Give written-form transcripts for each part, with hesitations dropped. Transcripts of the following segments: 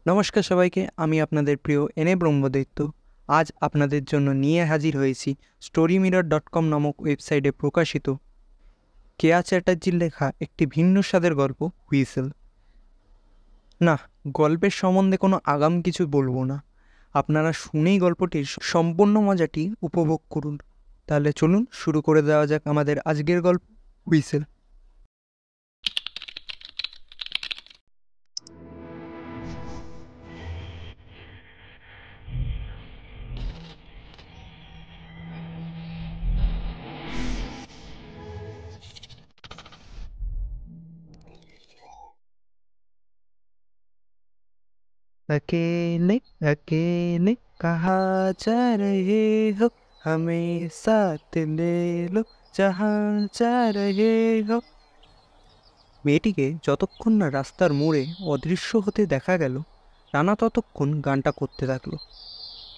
নমস্কার সবাইকে, আমি আপনাদের প্রিয় এনে ব্রহ্মদৈত্য। আজ আপনাদের জন্য নিয়ে হাজির হয়েছি storymirror.com নামক ওয়েবসাইটে প্রকাশিত কেয়া চ্যাটার্জির লেখা একটি ভিন্ন স্বাদের গল্প হুইসেল। না, গল্পের সম্বন্ধে কোনো আগাম কিছু বলবো না, আপনারা শুনেই গল্পটির সম্পূর্ণ মজাটি উপভোগ করুন। তাহলে চলুন শুরু করে দেওয়া যাক আমাদের আজকের গল্প হুইসেল। अकेले अकेले कहाँ जा रहे हो, हमें साथ ले लो जहाँ जा रहे हो। মেয়েটিকে যতক্ষণ না রাস্তার মোড়ে অদৃশ্য হতে দেখা গেল, রানা ততক্ষণ গানটা করতে থাকলো।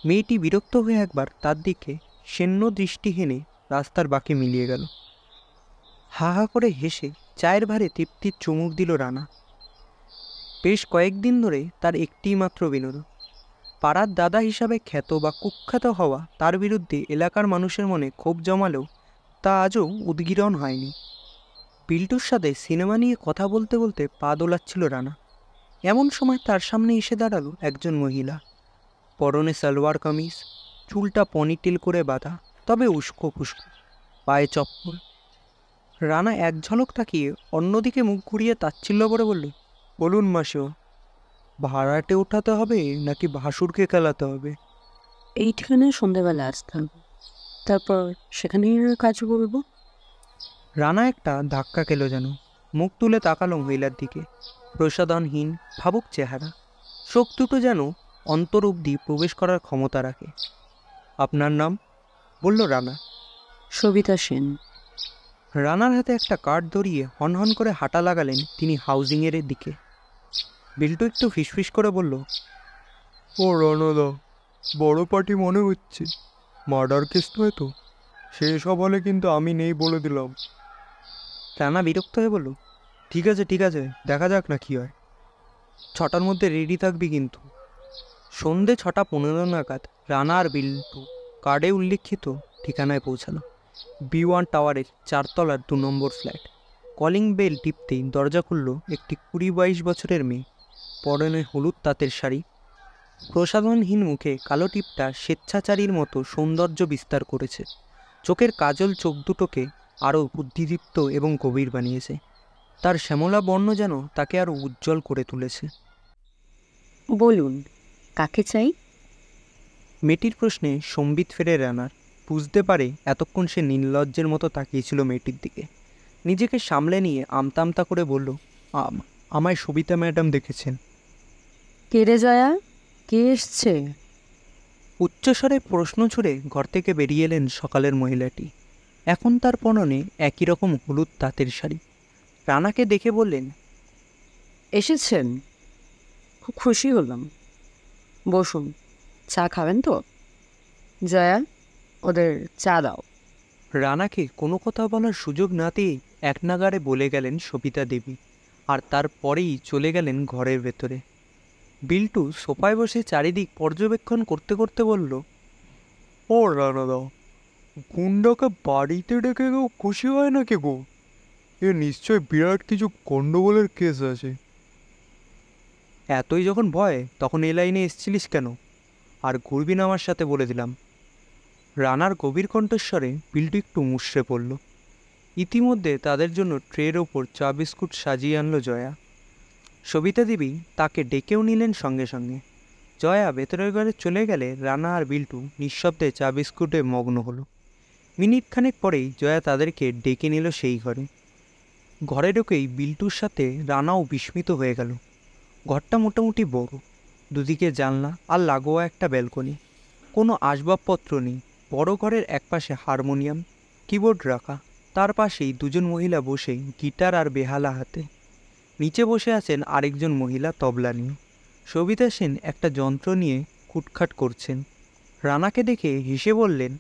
মেয়েটি বিরক্ত হয়ে একবার তার দিকে সেন্য দৃষ্টি হেনে রাস্তার বাঁকে মিলিয়ে গেল। হা হা করে হেসে চায়ের ভারে তৃপ্তির চুমুক দিল রানা। বেশ কয়েকদিন ধরে তার একটিই মাত্র বিনোদন। পাড়ার দাদা হিসাবে খ্যাত বা কুখ্যাত হওয়া তার বিরুদ্ধে এলাকার মানুষের মনে ক্ষোভ জমালেও তা আজও উদ্গীরণ হয়নি। বিল্টুর সাথে সিনেমা নিয়ে কথা বলতে বলতে পা দোলাচ্ছিল রানা। এমন সময় তার সামনে এসে দাঁড়ালো একজন মহিলা। পরনে সালোয়ার কামিজ, চুলটা পনিটেল করে বাঁধা, তবে উস্কো খুস্কো, পায়ে চপ্পল। রানা এক ঝলক তাকিয়ে অন্যদিকে মুখ ঘুরিয়ে তাচ্ছিল্য করে বলল, বলুন মাসিমা, ভাড়াটে ওঠাতে হবে নাকি ভাসুরকে খেলাতে হবে? এই ঠিকানায় সন্ধ্যাবেলা আসতাম, তারপর সেখানেই কাজ করবো। রানা একটা ধাক্কা খেল যেন। মুখ তুলে তাকালো মহিলার দিকে। প্রসাধনহীন ভাবুক চেহারা, চোখ দুটো যেন অন্তর অবধি প্রবেশ করার ক্ষমতা রাখে। আপনার নাম? বলল রানা। সবিতা সেন। রানার হাতে একটা কার্ড ধরিয়ে হনহন করে হাঁটা লাগালেন তিনি হাউজিংয়ের দিকে। বিল্টু একটু ফিসফিস করে বলল, ও রণদা, বড় পার্টি মনে হচ্ছে। মার্ডার কেস নয় তো? সেই সব হলে কিন্তু আমি নেই বলে দিলাম। রানা বিরক্ত হয়ে বলল, ঠিক আছে ঠিক আছে, দেখা যাক না কি হয়। 6টার মধ্যে রেডি থাকবি কিন্তু। সন্ধে 6:15 নাগাদ রানা আর বিল্টু কার্ডে উল্লিখিত ঠিকানায় পৌঁছালো। B1 টাওয়ারের 4তলার 2 নম্বর ফ্ল্যাট। কলিং বেল টিপতেই দরজা খুলল একটি 20-22 বছরের মেয়ে। পরনে হলুদ তাঁতের শাড়ি, প্রসাধনহীন মুখে কালো টিপটা স্বেচ্ছাচারীর মতো সৌন্দর্য বিস্তার করেছে। চোখের কাজল চোখ দুটোকে আরও বুদ্ধিদীপ্ত এবং গভীর বানিয়েছে। তার শ্যামলা বর্ণ যেন তাকে আরও উজ্জ্বল করে তুলেছে। বলুন, কাকে চাই? মেয়েটির প্রশ্নে সম্বিত ফেরে রানার। বুঝতে পারে এতক্ষণ সে নির্লজ্জের মতো তাকিয়েছিল মেয়েটির দিকে। নিজেকে সামলে নিয়ে আমতা আমতা করে বলল, আমায় সবিতা ম্যাডাম দেখেছেন। কে রে জয়া, কে এসছে? উচ্চস্বরে প্রশ্ন ছুড়ে ঘর থেকে বেরিয়ে এলেন সকালের মহিলাটি। এখন তার পরনে একই রকম হলুদ তাঁতের শাড়ি। রানাকে দেখে বললেন, এসেছেন? খুব খুশি হলাম। বসুন, চা খাবেন তো? জয়া, ওদের চা দাও। রানাকে কোনো কথা বলার সুযোগ না দিয়ে এক নাগাড়ে বলে গেলেন সবিতা দেবী, আর তারপরেই চলে গেলেন ঘরের ভেতরে। বিল্টু সোফায় বসে চারিদিক পর্যবেক্ষণ করতে করতে বলল, ও রানাদা, গুন্ডাকে বাড়িতে ডেকে কেউ খুশি হয় নাকি গো? এ নিশ্চয় বিরাট কিছু গন্ডগোলের কেস আছে। এতই যখন ভয়, তখন এ লাইনে এসছিলিস কেন? আর ঘুরবি না আমার সাথে বলে দিলাম। রানার গভীর কণ্ঠস্বরে বিল্টু একটু মুষড়ে পড়ল। ইতিমধ্যে তাদের জন্য ট্রের ওপর চা বিস্কুট সাজিয়ে আনলো জয়া। সবিতা দেবী তাকে ডেকেও নিলেন সঙ্গে সঙ্গে। জয়া ভেতরের ঘরে চলে গেলে রানা আর বিল্টু নিঃশব্দে চা বিস্কুটে মগ্ন হলো। মিনিট খানেক পরেই জয়া তাদেরকে ডেকে নিল সেই ঘরে। ঘরে ঢুকেই বিল্টুর সাথে রানাও বিস্মিত হয়ে গেল। ঘরটা মোটামুটি বড়, দুদিকে জানলা আর লাগোয়া একটা ব্যালকনি। কোনো আসবাবপত্র নেই। বড় ঘরের একপাশে হারমোনিয়াম, কিবোর্ড রাখা, তার পাশেই দুজন মহিলা বসে গিটার আর বেহালা হাতে। নিচে বসে আছেন আরেকজন মহিলা তবলা নিয়ে। সবিতা সেন একটা যন্ত্র নিয়ে খুটখাট করছেন। রানাকে দেখে হেসে বললেন,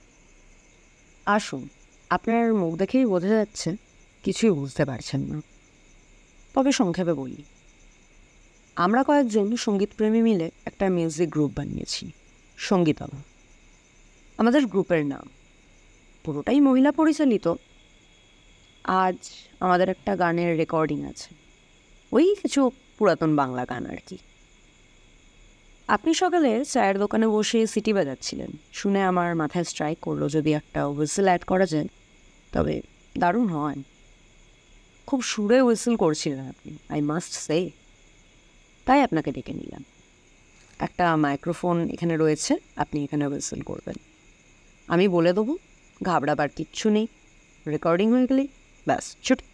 আসুন, আপনার মুখ দেখেই বোঝা যাচ্ছে কিছুই বুঝতে পারছেন না। তবে সংক্ষেপে বলি, আমরা কয়েকজন সঙ্গীতপ্রেমী মিলে একটা মিউজিক গ্রুপ বানিয়েছি, সঙ্গীতম আমাদের গ্রুপের নাম। পুরোটাই মহিলা পরিচালিত। আজ আমাদের একটা গানের রেকর্ডিং আছে, ওই কিছু পুরাতন বাংলা গান আর কি। আপনি সকালে চায়ের দোকানে বসে সিটি বাজাচ্ছিলেন শুনে আমার মাথায় স্ট্রাইক করলো যদি একটা হুইসেল অ্যাড করা যায় তবে দারুণ হয়। খুব সুরে হুইসেল করছিলেন আপনি, আই মাস্ট সে। তাই আপনাকে ডেকে নিলাম। একটা মাইক্রোফোন এখানে রয়েছে, আপনি এখানে হুইসেল করবেন, আমি বলে দেবো, ঘাবড়াবার কিচ্ছু নেই। রেকর্ডিং হয়ে গেলেই ব্যাস ছুটি।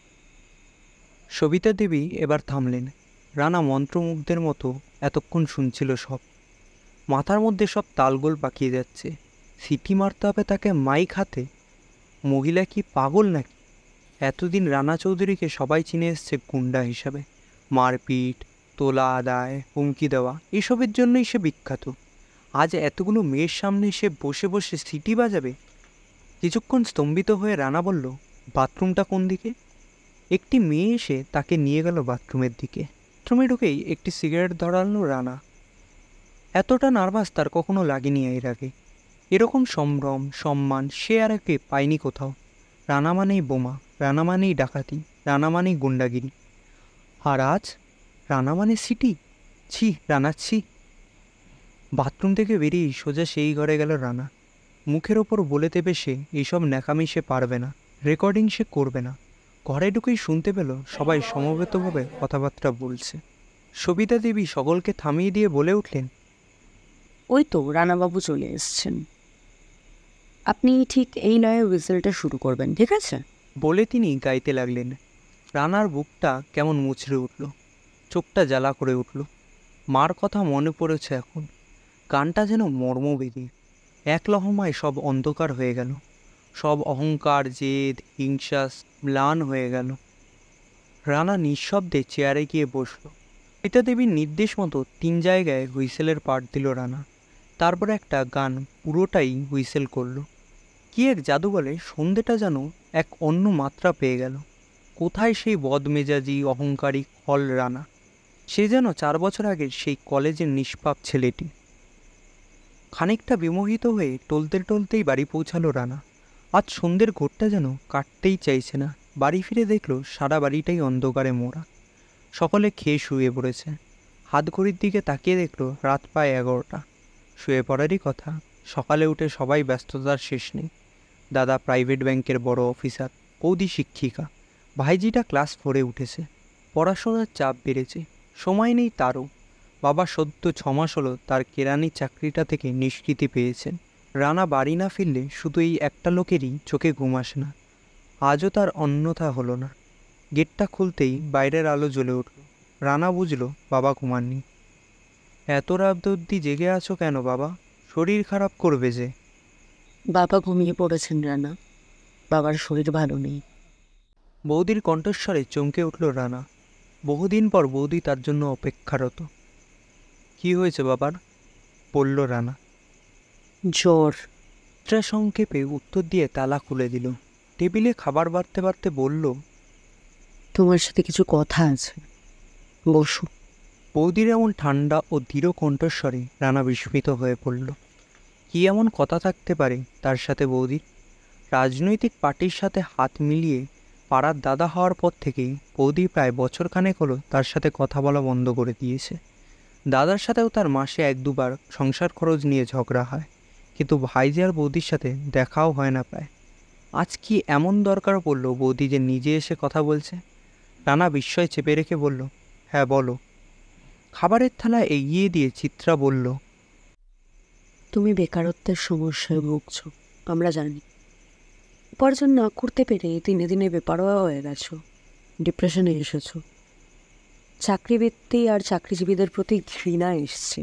সবিতা দেবী এবার থামলেন। রানা মন্ত্রমুগ্ধের মতো এতক্ষণ শুনছিল সব। মাথার মধ্যে সব তালগোল পাকিয়ে যাচ্ছে। সিটি মারতে হবে তাকে মাইক হাতে? মহিলা কি পাগল নাকি? এতদিন রানা চৌধুরীকে সবাই চিনে এসছে গুন্ডা হিসাবে। মারপিট, তোলা আদায়, হুমকি দেওয়া, এসবের জন্যই সে বিখ্যাত। আজ এতগুলো মেয়ের সামনে সে বসে বসে সিটি বাজাবে? কিছুক্ষণ স্তম্ভিত হয়ে রানা বলল, বাথরুমটা কোন দিকে? একটি মেয়ে এসে তাকে নিয়ে গেল বাথরুমের দিকে। বাথরুমে ঢুকেই একটি সিগারেট ধরালো রানা। এতটা নার্ভাস তার কখনো লাগেনি এর আগে। এরকম সম্ভ্রম সম্মান সে আর একে পায়নি কোথাও। রানা মানেই বোমা, রানা মানেই ডাকাতি, রানা মানেই গুন্ডাগিরি। আর আজ রানা মানে সিটি। ছি রানা, ছি। বাথরুম থেকে বেরিয়েই সোজা সেই ঘরে গেল রানা। মুখের ওপর বলে দেবে সে এইসব ন্যাকামি সে পারবে না, রেকর্ডিং সে করবে না। ঘরে ঢুকেই শুনতে পেল সবাই সমবেতভাবে কথাবার্তা বলছে। সবিতা দেবী সকলকে থামিয়ে দিয়ে বলে উঠলেন, ওই তো রানাবাবু চলে এসছেন, আপনি ঠিক এই লয়ে হুইসেলটা শুরু করবেন, ঠিক আছে? বলে তিনি গাইতে লাগলেন। রানার বুকটা কেমন মুচড়ে উঠল, চোখটা জ্বালা করে উঠল। মার কথা মনে পড়েছে এখন। গানটা যেন মর্মবেদী। এক লহমায় সব অন্ধকার হয়ে গেল। সব অহংকার, জেদ, হিংসা ম্লান হয়ে গেল। রানা নিঃশব্দে চেয়ারে গিয়ে বসল। সীতা দেবীর নির্দেশ মতো 3 জায়গায় হুইসেলের পার্ট দিল রানা। তারপর একটা গান পুরোটাই হুইসেল করলো। কি এক জাদু বলে সন্ধেটা যেন এক অন্য মাত্রা পেয়ে গেল। কোথায় সেই বদমেজাজি অহংকারী খল রানা? সে যেন 4 বছর আগের সেই কলেজের নিষ্পাপ ছেলেটি। খানিকটা বিমোহিত হয়ে টলতে টলতেই বাড়ি পৌঁছালো রানা। আজ সন্ধ্যের ঘোরটা যেন কাটতেই চাইছে না। বাড়ি ফিরে দেখলো সারা বাড়িটাই অন্ধকারে মোড়া। সকলে খেয়ে শুয়ে পড়েছে। হাত ঘড়ির দিকে তাকিয়ে দেখলো রাত প্রায় 11টা। শুয়ে পড়ারই কথা। সকালে উঠে সবাই ব্যস্ততার শেষ নেই। দাদা প্রাইভেট ব্যাংকের বড় অফিসার, বৌদি শিক্ষিকা, ভাইজিটা ক্লাস 4-এ উঠেছে। পড়াশোনার চাপ বেড়েছে, সময় নেই তারও। বাবা সদ্য 6 মাস হলো তার কেরানির চাকরিটা থেকে নিষ্কৃতি পেয়েছেন। রানা বাড়ি না ফিরলে শুধু এই একটা লোকেরই চোখে ঘুম আসে না। আজও তার অন্যথা হলো না। গেটটা খুলতেই বাইরের আলো জ্বলে উঠল। রানা বুঝল বাবা ঘুমাননি। এত রাত অবধি জেগে আছো কেন বাবা? শরীর খারাপ করবে যে। বাবা ঘুমিয়ে পড়েছেন রানা, বাবার শরীর ভালো নেই। বৌদির কণ্ঠস্বরে চমকে উঠল রানা। বহুদিন পর বৌদি তার জন্য অপেক্ষারত। কি হয়েছে বাবার? বলল রানা। জ্বর। সংক্ষেপে উত্তর দিয়ে তালা খুলে দিল। টেবিলে খাবার বাড়তে বাড়তে বলল, তোমার সাথে কিছু কথা আছে, বসো। বৌদির এমন ঠান্ডা ও দৃঢ় কণ্ঠস্বরে রানা বিস্মিত হয়ে পড়ল। কি এমন কথা থাকতে পারে তার সাথে বৌদির? রাজনৈতিক পার্টির সাথে হাত মিলিয়ে পাড়ার দাদা হওয়ার পর থেকেই বৌদি প্রায় বছরখানেক হলো তার সাথে কথা বলা বন্ধ করে দিয়েছে। দাদার সাথেও তার মাসে 1-2 বার সংসার খরচ নিয়ে ঝগড়া হয়, কিন্তু ভাইজি আর বৌদির সাথে দেখাও হয় না প্রায়। আজ কি এমন দরকার পড়ল বৌদি যে নিজে এসে কথা বলছে? রানা বিস্ময় চেপে রেখে বলল, হ্যাঁ বলো। খাবারের থালা এগিয়ে দিয়ে চিত্রা বলল, তুমি বেকারত্বের সমস্যায় ভুগছ, আমরা জানি। উপার্জন না করতে পেরে দিনে দিনে বেপরোয়া হয়ে গেছো, ডিপ্রেশনে এসেছো। চাকরিবৃত্তি আর চাকরিজীবীদের প্রতি ঘৃণা এসছে।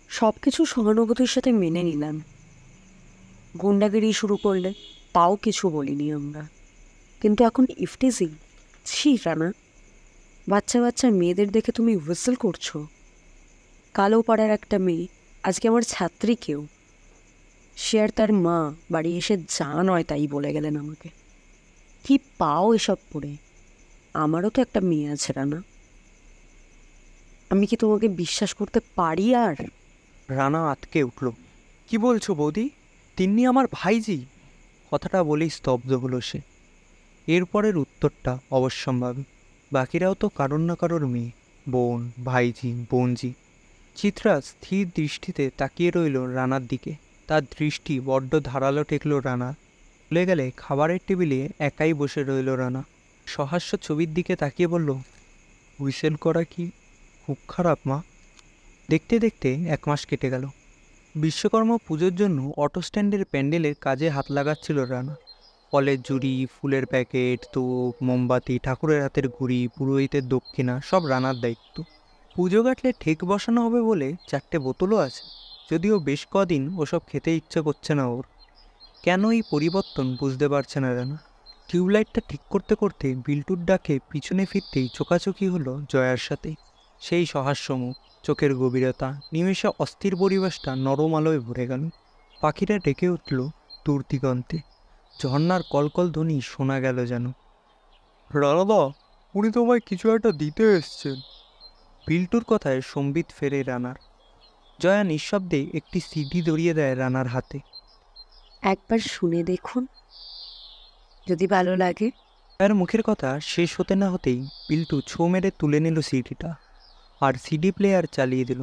সব কিছু সহানুভূতির সাথে মেনে নিলাম। গুন্ডাগিরি শুরু করলে তাও কিছু বলিনি আমরা, কিন্তু এখন ইফটিজিং, ছি রানা। বাচ্চা বাচ্চা মেয়েদের দেখে তুমি হুইসেল করছো। কালো পাড়ার একটা মেয়ে আজকে আমার ছাত্রী কেউ, সে আর তার মা বাড়ি এসে যা নয় তাই বলে গেলেন আমাকে। কি পাও এসব পড়ে? আমারও তো একটা মেয়ে আছে রানা। আমি কি তোমাকে বিশ্বাস করতে পারি? আর রানা আটকে উঠল। কি বলছো বৌদি? তিন্নি আমার ভাইজি? কথাটা বলেই স্তব্ধ হলো সে। এরপরের উত্তরটা অবশ্যম্ভাবী। বাকিরাও তো কারোর না কারোর মেয়ে, বোন, ভাইজি, বোনজি। চিত্রা স্থির দৃষ্টিতে তাকিয়ে রইল রানার দিকে। তার দৃষ্টি বড্ড ধারালো ঠেকল রানা। ভুলে গেলে খাবারের টেবিলে একাই বসে রইল রানা। সহাস্য ছবির দিকে তাকিয়ে বলল, হুইসেল করা কি খুব খারাপ মা? দেখতে দেখতে 1 মাস কেটে গেল। বিশ্বকর্মা পুজোর জন্য অটো স্ট্যান্ডের প্যান্ডেলের কাজে হাত লাগাচ্ছিল রানা। ফলের ঝুড়ি, ফুলের প্যাকেট, ধূপ, মোমবাতি, ঠাকুরের হাতের ঘুড়ি, পুরোহিতের দক্ষিণা সব রানার দায়িত্ব। পুজো কাটলে ঠেক বসানো হবে বলে 4টে বোতলও আছে, যদিও বেশ কদিন ওসব খেতে ইচ্ছে করছে না ওর। কেন এই পরিবর্তন বুঝতে পারছে না রানা। টিউবলাইটটা ঠিক করতে করতে বিল্টুর ডাকে পিছনে ফিরতেই চোকাচোকি হলো জয়ার সাথে। সেই সহাস্য মুখ, চোখের গভীরতা, নিমেষে অস্থির পরিবেশটা নরম আলোয় ভরে গেল। পাখিরা ডেকে উঠল দূর দিগন্তে। ঝর্নার কলকল ধ্বনি শোনা গেল যেন। রানাদা, উনি তোমায় কিছু একটা দিতে এসছেন। বিল্টুর কথায় সম্বিত ফেরে রানার। জয়া নিঃশব্দে একটি সিডি ধরিয়ে দেয় রানার হাতে। একবার শুনে দেখুন, যদি ভালো লাগে। জয়ার মুখের কথা শেষ হতে না হতেই বিল্টু ছো মেরে তুলে নিল সিডিটা আর সিডি প্লেয়ার চালিয়ে দিল।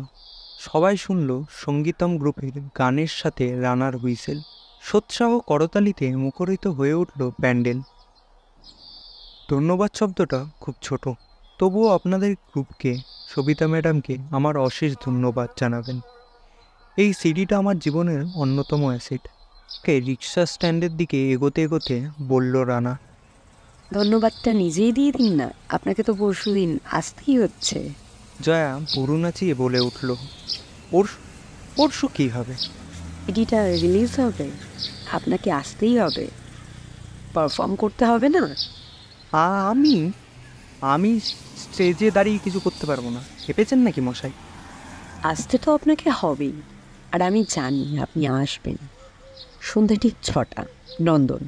সবাই শুনল সঙ্গীতম গ্রুপের গানের সাথে রানার হুইসেল। সোৎসাহ করতালিতে মুখরিত হয়ে উঠল প্যান্ডেল। ধন্যবাদ শব্দটা খুব ছোট, তবুও আপনাদের গ্রুপকে, সবিতা ম্যাডামকে আমার অশেষ ধন্যবাদ জানাবেন। এই সিডিটা আমার জীবনের অন্যতম অ্যাসেট। কে রিক্সা স্ট্যান্ডের দিকে এগোতে এগোতে বলল রানা। ধন্যবাদটা নিজেই দিয়ে দিন না, আপনাকে তো পরশুদিন আসতেই হচ্ছে। জয়া বুড়ো নাচিয়ে বলে উঠল, পরশু কী হবে? সিডিটা রিলিজ হবে, আপনাকে আসতেই হবে, পারফর্ম করতে হবে না। আমি আমি স্টেজে দাঁড়িয়ে কিছু করতে পারবো না, ভেবেছেন নাকি মশাই? আসতে তো আপনাকে হবেই, আর আমি জানি আপনি আসবেন। সন্ধ্যা ঠিক 6টা, নন্দন।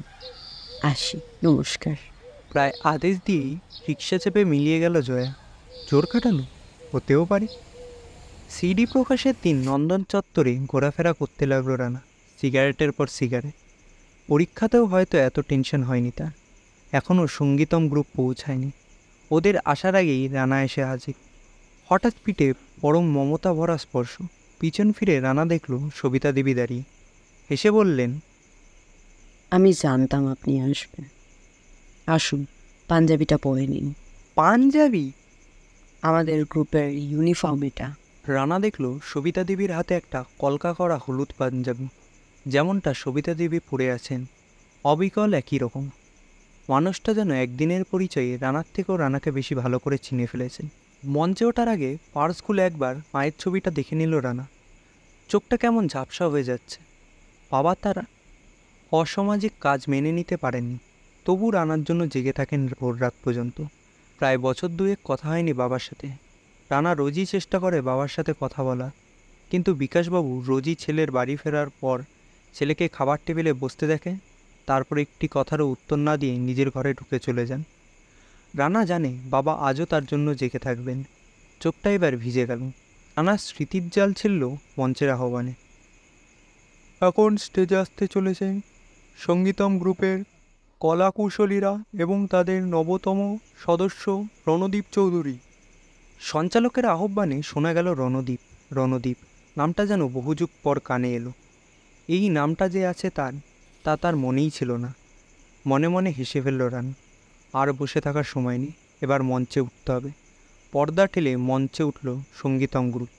আসি, নমস্কার। প্রায় আদেশ দিয়েই রিক্সা চেপে মিলিয়ে গেল জয়া। জোর কাটানো হতেও পারে। সিডি প্রকাশের দিন নন্দন চত্বরে ঘোরাফেরা করতে লাগলো রানা, সিগারেটের পর সিগারেট। পরীক্ষাতেও হয়তো এত টেনশন হয়নি তার। এখনও সঙ্গীতম গ্রুপ পৌঁছায়নি। ওদের আসার আগেই রানা এসে হাজির। হঠাৎ পিঠে পরম মমতা ভরা স্পর্শ। পিছন ফিরে রানা দেখল সবিতা দেবী দাঁড়িয়ে। হেসে বললেন, আমি জানতাম আপনি আসবেন। আসুন, পাঞ্জাবিটা পরে নিন। পাঞ্জাবি? আমাদের গ্রুপের ইউনিফর্ম এটা। রানা দেখল সবিতা দেবীর হাতে একটা কলকা করা হলুদ পাঞ্জাবি, যেমনটা সবিতা দেবী পরে আছেন, অবিকল একই রকম। মানুষটা যেন একদিনের পরিচয়ে রানার থেকেও রানাকে বেশি ভালো করে চিনে ফেলেছেন। মঞ্চে ওঠার আগে পার্স খুলে একবার মায়ের ছবিটা দেখে নিল রানা। চোখটা কেমন ঝাপসা হয়ে যাচ্ছে। বাবা তার অসামাজিক কাজ মেনে নিতে পারেননি, তবু রানার জন্য জেগে থাকেন ভোর রাত পর্যন্ত। প্রায় বছর 2 কথা হয়নি বাবার সাথে। রানা রোজই চেষ্টা করে বাবার সাথে কথা বলা, কিন্তু বিকাশবাবু রোজই ছেলের বাড়ি ফেরার পর ছেলেকে খাবার টেবিলে বসতে দেখে, তারপর একটি কথারও উত্তর না দিয়ে নিজের ঘরে ঢুকে চলে যান। রানা জানে বাবা আজও তার জন্য জেগে থাকবেন। চোখটা এবার ভিজে গেল। রানার স্মৃতির জাল ছিল মঞ্চের আহ্বানে। এখন স্টেজে আসতে চলেছে সঙ্গীতম গ্রুপের কলাকুশলীরা এবং তাদের নবতম সদস্য রণদীপ চৌধুরী। সঞ্চালকের আহ্বানে শোনা গেল রণদীপ। রণদীপ নামটা যেন বহুযুগ পর কানে এলো। এই নামটা যে আছে তার মনেই ছিল না। মনে মনে হেসে ফেলল রান। আর বসে থাকার সময় নেই, এবার মঞ্চে উঠতে হবে। পর্দা ঠেলে মঞ্চে উঠল সঙ্গীতম গ্রুপ।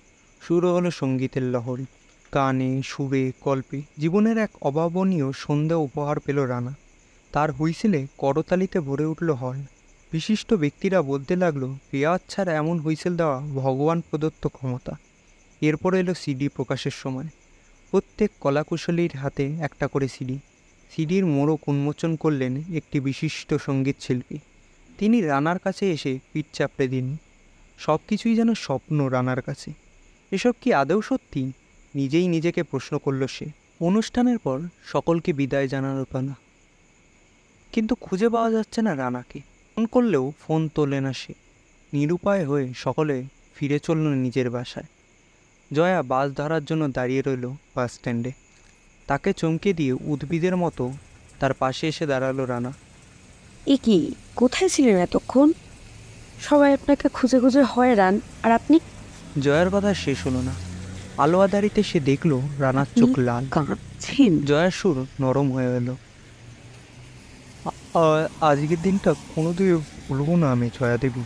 শুরু হলো সঙ্গীতের লহরী। গানে, সুরে, গল্পে জীবনের এক অভাবনীয় সন্ধ্যা উপহার পেল রানা। তার হুইসেলে করতালিতে ভরে উঠল হল। বিশিষ্ট ব্যক্তিরা বলতে লাগলো রেওয়াজ ছাড়া এমন হুইসেল দেওয়া ভগবান প্রদত্ত ক্ষমতা। এরপর এলো সিডি প্রকাশের সময়। প্রত্যেক কলাকুশলীর হাতে একটা করে সিডি। সিডির মোড়ক উন্মোচন করলেন একটি বিশিষ্ট সঙ্গীত শিল্পী। তিনি রানার কাছে এসে পিঠ চাপড়ে দিন। সব কিছুই যেন স্বপ্ন রানার কাছে। এসব কি আদৌ সত্যি? নিজেই নিজেকে প্রশ্ন করল সে। অনুষ্ঠানের পর সকলকে বিদায় জানানো পালা, কিন্তু খুঁজে পাওয়া যাচ্ছে না রানাকে। ফোন করলেও ফোন তোলে না সে। নিরুপায় হয়ে সকলে ফিরে চলল নিজের বাসায়। জয়া বাস ধরার জন্য দাঁড়িয়ে রইল বাস স্ট্যান্ডে। তাকে চমকে দিয়ে উদ্ভিদের মতো তার পাশে এসে দাঁড়ালো রানা। এ কি, কোথায় ছিলেন এতক্ষণ? সবাই আপনাকে খুঁজে খুঁজে হয়রান, আর আপনি জয়ার কথা শেষ হলো না। আলো আধারিতে সে দেখলো রানার চোখ লাল। কাঁদছেন? জয়ার সুর নরম হয়ে এলো। আজকের দিনটা কোনোদিন ভুলব না আমি, জয়া দেবী।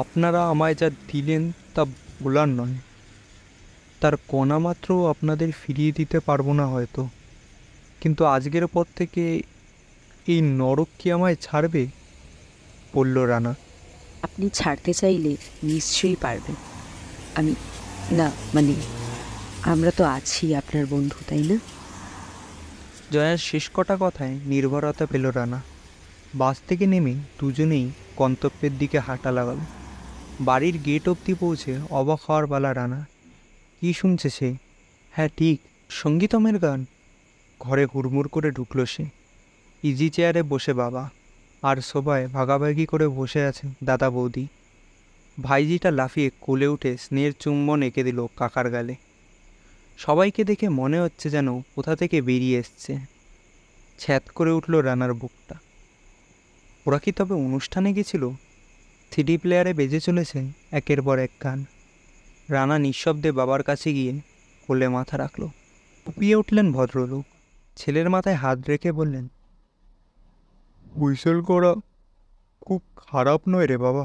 আপনারা আমায় যা দিলেন তা ভোলার নয়। তার কণা মাত্র আপনাদের ফিরিয়ে দিতে পারবো না হয়তো, কিন্তু আজকের পর থেকে এই নরক কি আমায় ছাড়বে? বলল রানা। আপনি ছাড়তে চাইলে নিশ্চয়ই পারবেন। আমি না, মানে আমরা তো আছি আপনার বন্ধু, তাই না? জয়ার শেষ কটা কথায় নির্ভরতা পেল রানা। বাস থেকে নেমে দুজনেই গন্তব্যের দিকে হাঁটা লাগাল। বাড়ির গেট অবধি পৌঁছে অবাক হওয়ার পালা রানা। কী শুনছে সে? হ্যাঁ ঠিক, সঙ্গীতমের গান। ঘরে হুড়মুড় করে ঢুকলো সে। ইজি চেয়ারে বসে বাবা, আর সবাই ভাগাভাগি করে বসে আছেন দাদা বৌদি। ভাইজিটা লাফিয়ে কোলে উঠে স্নেহের চুম্বন এঁকে দিল কাকার গালে। সবাইকে দেখে মনে হচ্ছে যেন কোথা থেকে বেরিয়ে এসছে। ছ্যাদ করে উঠল রানার বুকটা। ওরা কি তবে অনুষ্ঠানে গেছিল? সিডি প্লেয়ারে বেজে চলেছে একের পর এক গান। রানা নিঃশব্দে বাবার কাছে গিয়ে কোলে মাথা রাখল। ফুপিয়ে উঠলেন ভদ্রলোক। ছেলের মাথায় হাত রেখে বললেন, হুইসেল করা খুব খারাপ নয় রে বাবা।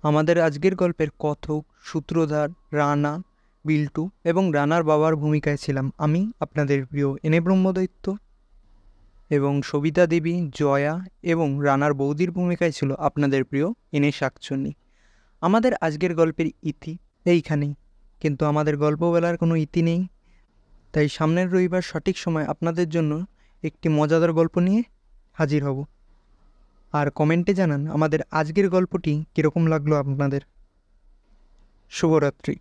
আমাদের আজকের গল্পের কথক, সূত্রধার, রানা, বিল্টু এবং রানার বাবার ভূমিকায় ছিলাম আমি, আপনাদের প্রিয় এনে ব্রহ্মদৈত্য, এবং সবিতা দেবী, জয়া এবং রানার বৌদির ভূমিকায় ছিল আপনাদের প্রিয় এনে শাকচুন্নি। আমাদের আজকের গল্পের ইতি এইখানেই, কিন্তু আমাদের গল্প বলার কোনো ইতি নেই। তাই সামনের রবিবার সঠিক সময় আপনাদের জন্য একটি মজাদার গল্প নিয়ে হাজির হব। আর কমেন্টে জানান আমাদের আজকের গল্পটি কীরকম লাগলো আপনাদের। শুভরাত্রি।